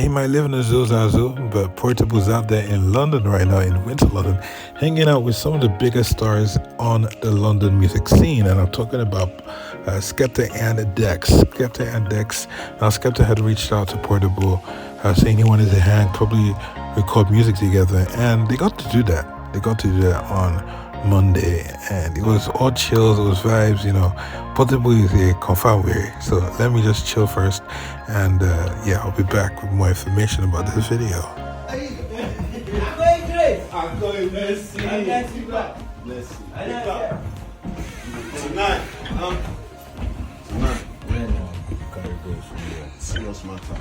he might live in a Zuzazu, but Portable's out there in London right now, in Winter London, hanging out with some of the biggest stars on the London music scene. And I'm talking about Skepta and Dex. Skepta and Dex. Now, Skepta had reached out to Portable, saying he wanted to probably record music together, and they got to do that. They got to do that on Monday, and it was all chills, it was vibes, Portable is a confirmed way. So let me just chill first, and I'll be back with more information about this video. Tonight. Serious matter.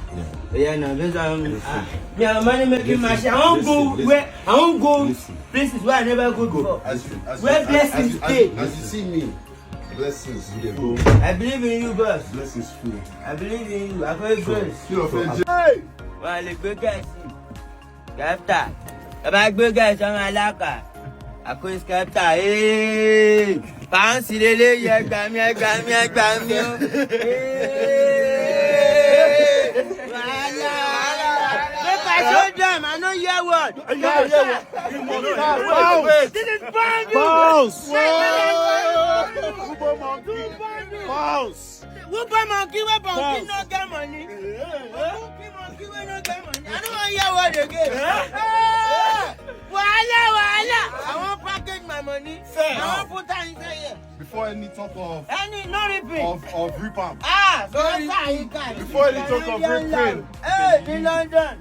Yeah, no, this money making machine. I won't go places where I never go before. Where blessings stay. As you see me, blessings go. I believe in you, boss. Blessings full. I believe in you. I got grace. Hey! Well, the good guys. Skepta. About good guys on my laka. I call Skepta. Hey! Fancy lele, yeah, gami. I told them, I know your word. This is Bounce! Whooper monkey, no get money. I don't want your word again. Wahala. I want package my money. I want put that inside here. Before any talk of no repeat. Of ripam. So that's how you can. Before any talk of ripam. Hey, in London.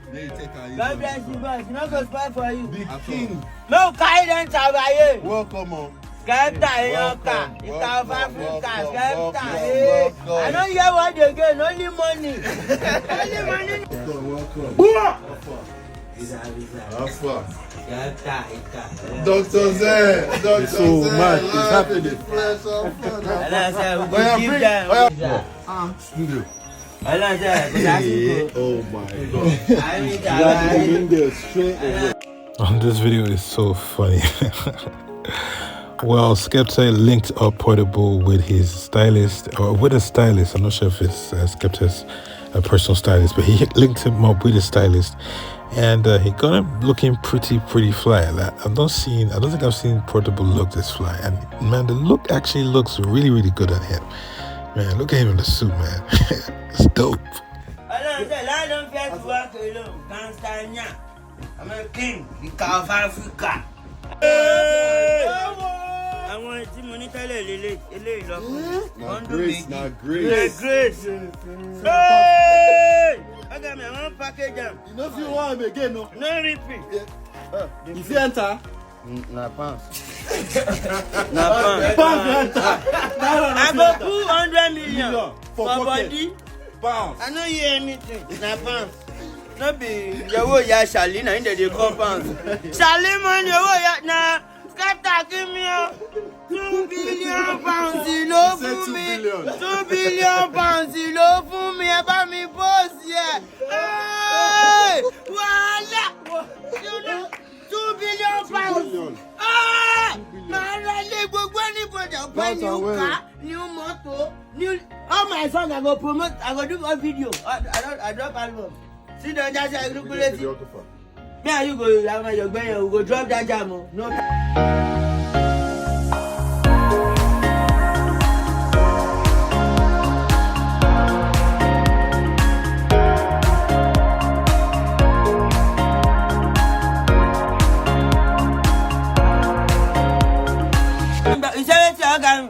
God bless you, boss. No go spy for you. The king. No guidance over here. Welcome on. Skepta, Yoka. You can have Africa. Skepta, I know you have what you get. Only money. Welcome. Alpha. Dr. Zen. So much is happening. And I said, we go give them. Studio. And I said, Oh my God. This video is so funny. Well, Skepta linked up Portable with his stylist, or with a stylist. I'm not sure if it's Skepta's personal stylist, but he linked him up with a stylist, and he got him looking pretty fly. I don't think I've seen Portable look this fly, and man, the look actually looks really good on him. Man, look at him in the suit, man. It's dope. I don't fear to work alone. I'm a king, the car of Africa. I want to monitor the Grace. Grace. Hey! I got me, I want to package them. You know if you want him again, no? No repeat. If you enter, na pounds. I go 200 million for body. Pounds. I don't hear anything. Na pounds. No be your ya Shalina in the compound. Shalimon, your na Skepta give me 2 billion pounds. Low for me. 2 billion pounds. Low for me. About me boss, yeah. Hey, Wahala. 2 billion pounds. Man, I go anybody. Buy new car, new motor, new. All my songs I go promote. I go do a video. I drop album. See the jazz I look at it. Yeah, you go. I'm your baby. You go drop that jam. No.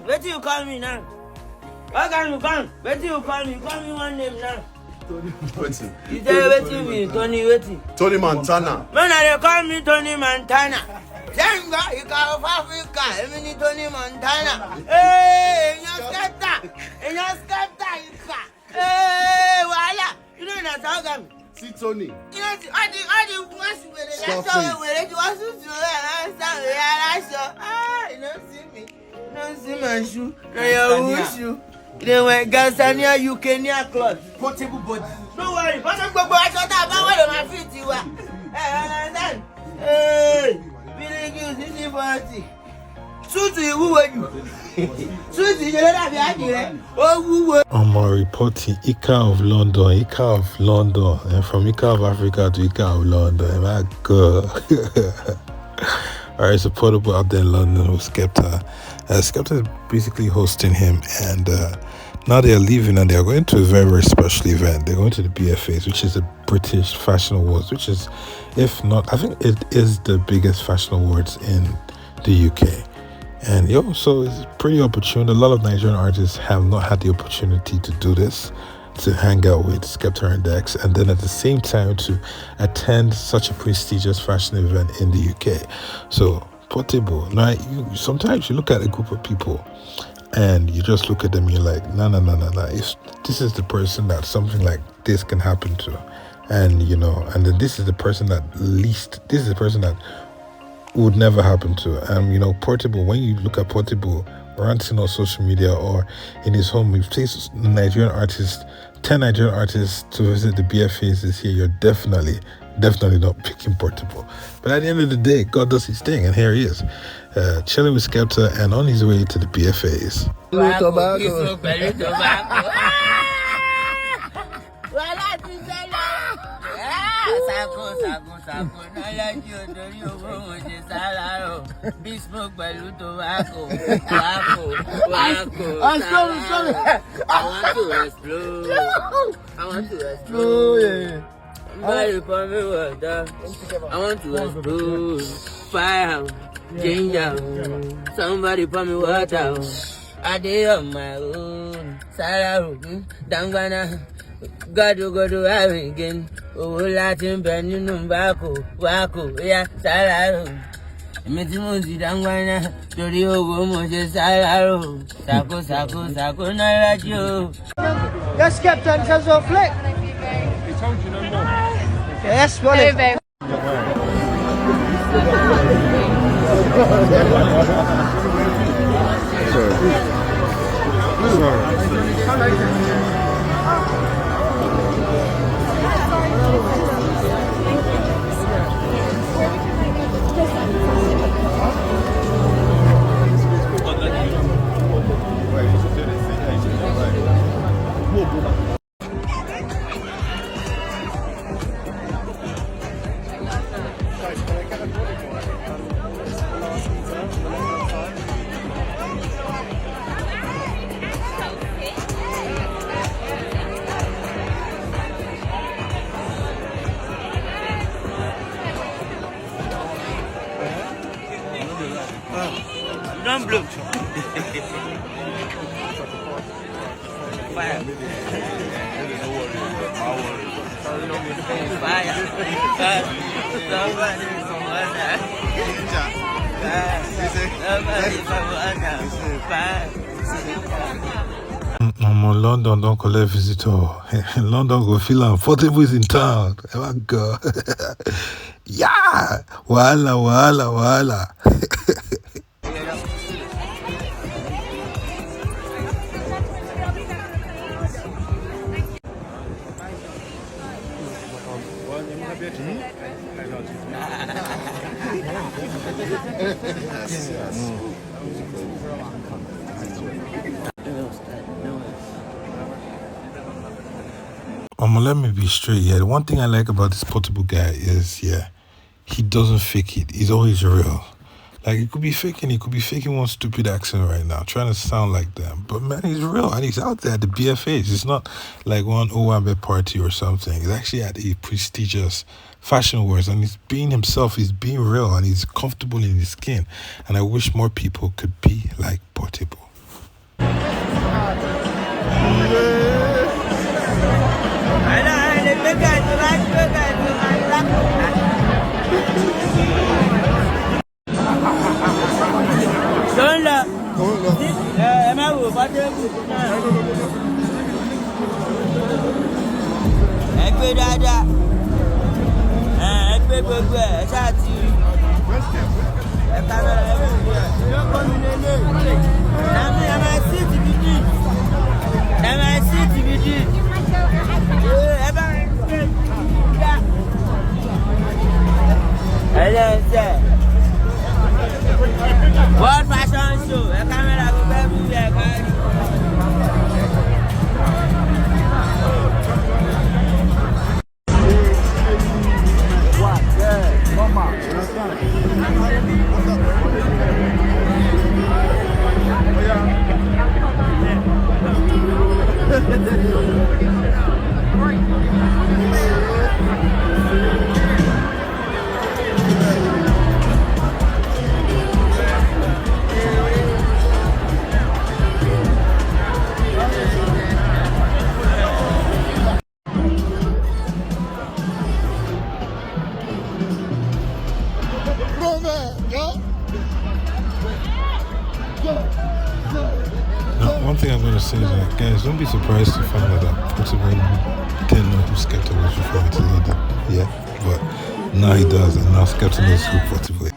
Wait till you call me now. What can you come? Wait till you call me. You call me one name now. Waiting. You tell waiting me, Tony waiting. Tony Montana. Man, they call me Tony Montana. Jenga, you call of Africa. I mean Tony Montana. Hey, in your Skepta, you can. Hey, Wahala. You know that's how come. See Tony. You know, all the ones with it. That's how we want to do it. You don't see me. You don't see my shoe. No, your shoe. They went Gansania, Ukrainian cloth. Portable body. Don't worry. But I'm going to shut up. I want my feet. You are. Hey, Billy Gibbs, 40. I'm reporting Ika of London, and from Ika of Africa to Ika of London. My God. Alright, so Portable out there in London with Skepta. Skepta is basically hosting him, and now they are leaving and they are going to a very, very special event. They're going to the BFAs, which is the British Fashion Awards, which is, if not, I think it is the biggest fashion awards in the UK. And so it's pretty opportune. A lot of Nigerian artists have not had the opportunity to do this, to hang out with Skepta and Dex, and then at the same time to attend such a prestigious fashion event in the UK. So Portable. Now, sometimes you look at a group of people and you just look at them and you're like, no. If this is the person that something like this can happen to, and and then this is the person that would never happen to. Portable, when you look at Portable ranting on social media or in his home, if he takes 10 Nigerian artists to visit the BFAs this year, you're definitely not picking Portable. But at the end of the day, God does his thing, and here he is, chilling with Skepta and on his way to the BFAs. I want to explode. Somebody pour me water. I want to explode. Fire, ginger. Somebody pour me water. I did on my own. Sarah, Dangana. God, have again. Oh, Latin, Benin, Wako, yeah, Sarah. Metimuzi Dangana, Torio, Moses, Sarah. Sako, Narajo. Yes, Captain, has a flick. He told you no more. Yes, well, Sorry. Don't blow. Fire. I'm on London, don't collect visitor. London go feel am. Portable is in town. Oh my God. Yeah. Wahala. Let me be straight. The one thing I like about this Portable guy is, he doesn't fake it. He's always real. Like, he could be faking one stupid accent right now, trying to sound like them. But man, he's real, and he's out there at the BFAs. It's not like one Owambe party or something. He's actually at a prestigious fashion awards, and he's being himself. He's being real, and he's comfortable in his skin. And I wish more people could be like Portable. Ẹgbẹ́ dáadáa, ẹgbẹ́ gbogbo ẹ̀ ṣáàtì, ẹ̀ka náà ẹgbẹ́ gbogbo ẹ̀. Yọ̀kọ́ mi lélẹ̀, nàmi ẹ̀ máa sí tìbìtì, ẹ̀ bá rẹ̀ ṣe ìdá. Ẹlẹ́sẹ̀, World Fashion Now, one thing I'm going to say is that, guys, don't be surprised to find out that Portable didn't know who Skepta was referring to either. Yeah, but now he does, and now Skepta knows who Portable is.